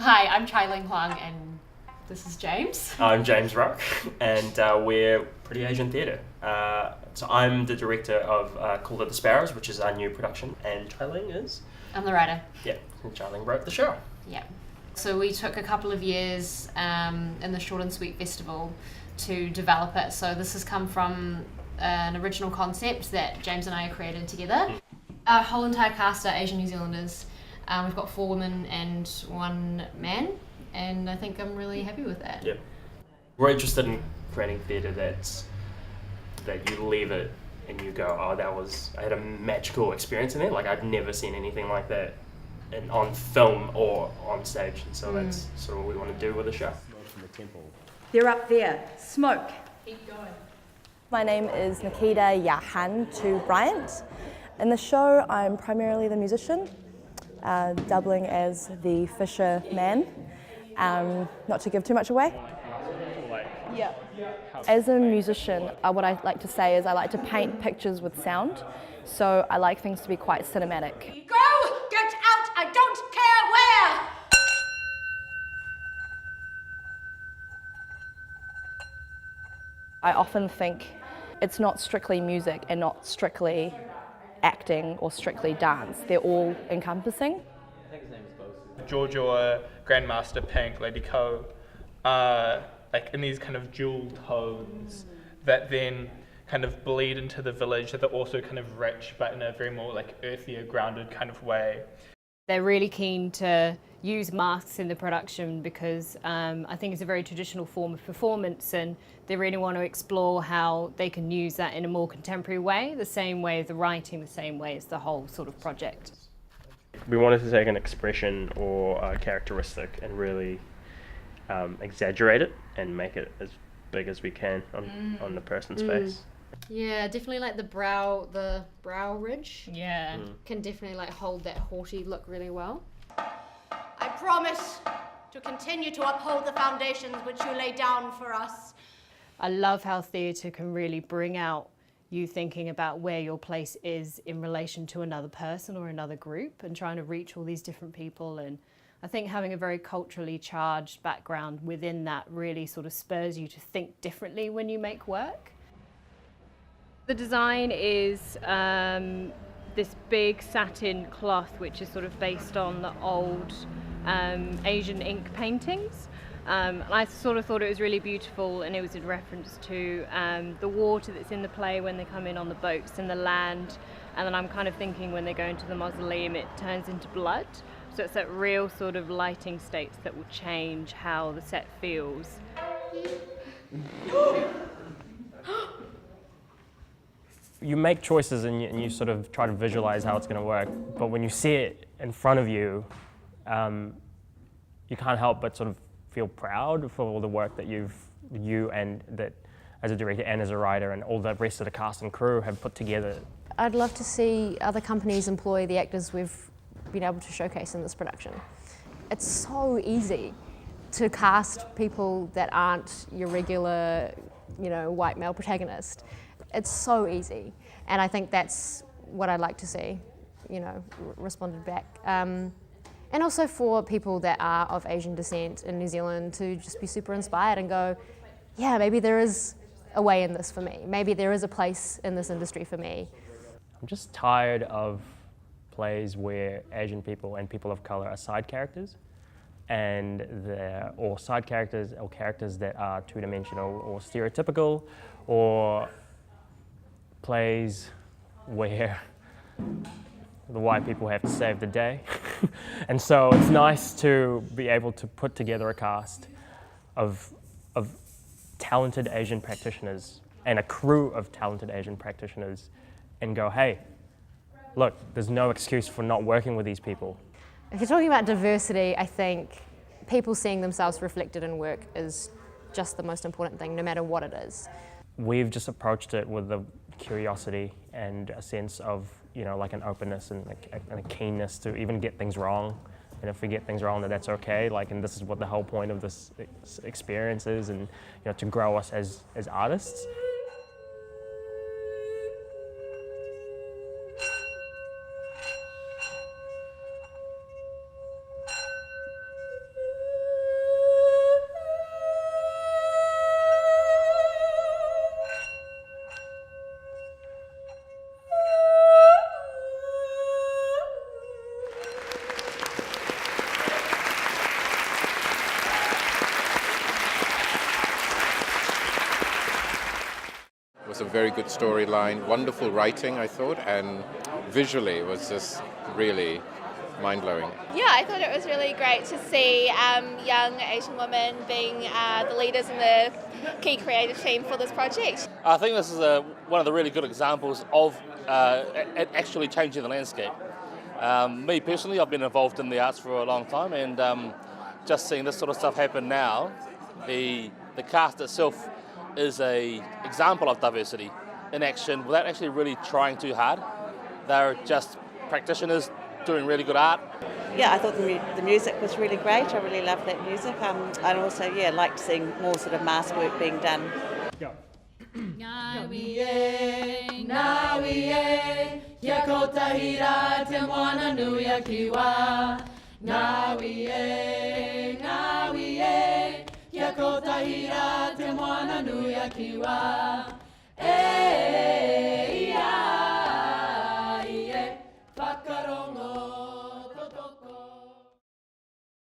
Hi, I'm Chai Ling Huang and this is James. I'm James Rock and we're Pretty Asian Theatre. So I'm the director of called it The Sparrows, which is our new production, and Chai Ling is? I'm the writer. Yeah, and Chai Ling wrote the show. Yeah. So we took a couple of years in the Short and Sweet Festival to develop it. So this has come from an original concept that James and I created together. Our whole entire cast are Asian New Zealanders. We've got 4 women and 1 man, and I think I'm really happy with that. Yeah. We're interested in creating theatre that you leave it and you go, oh, I had a magical experience in it. Like, I've never seen anything like that on film or on stage. And so that's sort of what we want to do with the show. They're up there. Smoke. Keep going. My name is Nikita Yahan to Bryant. In the show, I'm primarily the musician, doubling as the fisher man, not to give too much away. Yeah. As a musician, what I like to say is I like to paint pictures with sound, so I like things to be quite cinematic. Go! Get out! I don't care where! I often think it's not strictly music and not strictly acting or strictly dance. They're all encompassing. Giorgio, Grandmaster Pink, Lady Ko, like in these kind of jewel tones that then kind of bleed into the village, that are also kind of rich but in a very more like earthier, grounded kind of way. They're really keen to use masks in the production because I think it's a very traditional form of performance, and they really want to explore how they can use that in a more contemporary way, the same way as the writing, the same way as the whole sort of project. We wanted to take an expression or a characteristic and really exaggerate it and make it as big as we can on the person's face. Yeah, definitely like the brow ridge. Yeah. Can definitely like hold that haughty look really well. I promise to continue to uphold the foundations which you lay down for us. I love how theatre can really bring out you thinking about where your place is in relation to another person or another group and trying to reach all these different people. And I think having a very culturally charged background within that really sort of spurs you to think differently when you make work. The design is this big satin cloth which is sort of based on the old Asian ink paintings. And I sort of thought it was really beautiful, and it was in reference to the water that's in the play when they come in on the boats and the land. And then I'm kind of thinking when they go into the mausoleum it turns into blood. So it's that real sort of lighting states that will change how the set feels. You make choices and you sort of try to visualize how it's going to work, but when you see it in front of you, you can't help but sort of feel proud for all the work that you and that as a director and as a writer and all the rest of the cast and crew have put together. I'd love to see other companies employ the actors we've been able to showcase in this production. It's so easy to cast people that aren't your regular, white male protagonist. It's so easy, and I think that's what I'd like to see, responded back. And also for people that are of Asian descent in New Zealand to just be super inspired and go, yeah, maybe there is a way in this for me. Maybe there is a place in this industry for me. I'm just tired of plays where Asian people and people of colour are side characters, or side characters or characters that are two-dimensional or stereotypical, or plays where the white people have to save the day. And so it's nice to be able to put together a cast of talented Asian practitioners and a crew of talented Asian practitioners and go, hey, look, there's no excuse for not working with these people. If you're talking about diversity, I think people seeing themselves reflected in work is just the most important thing, no matter what it is. We've just approached it with a curiosity and a sense of, like an openness and a keenness to even get things wrong. And if we get things wrong, that's okay. And this is what the whole point of this experience is, and to grow us as artists. very good storyline, wonderful writing, I thought, and visually it was just really mind-blowing. Yeah, I thought it was really great to see young Asian women being the leaders in the key creative team for this project. I think this is one of the really good examples of it actually changing the landscape. Me personally, I've been involved in the arts for a long time, and just seeing this sort of stuff happen now, the cast itself is an example of diversity in action without actually really trying too hard. They're just practitioners doing really good art. Yeah, I thought the music was really great. I really loved that music. And also, yeah, liked seeing more sort of mask work being done. Go.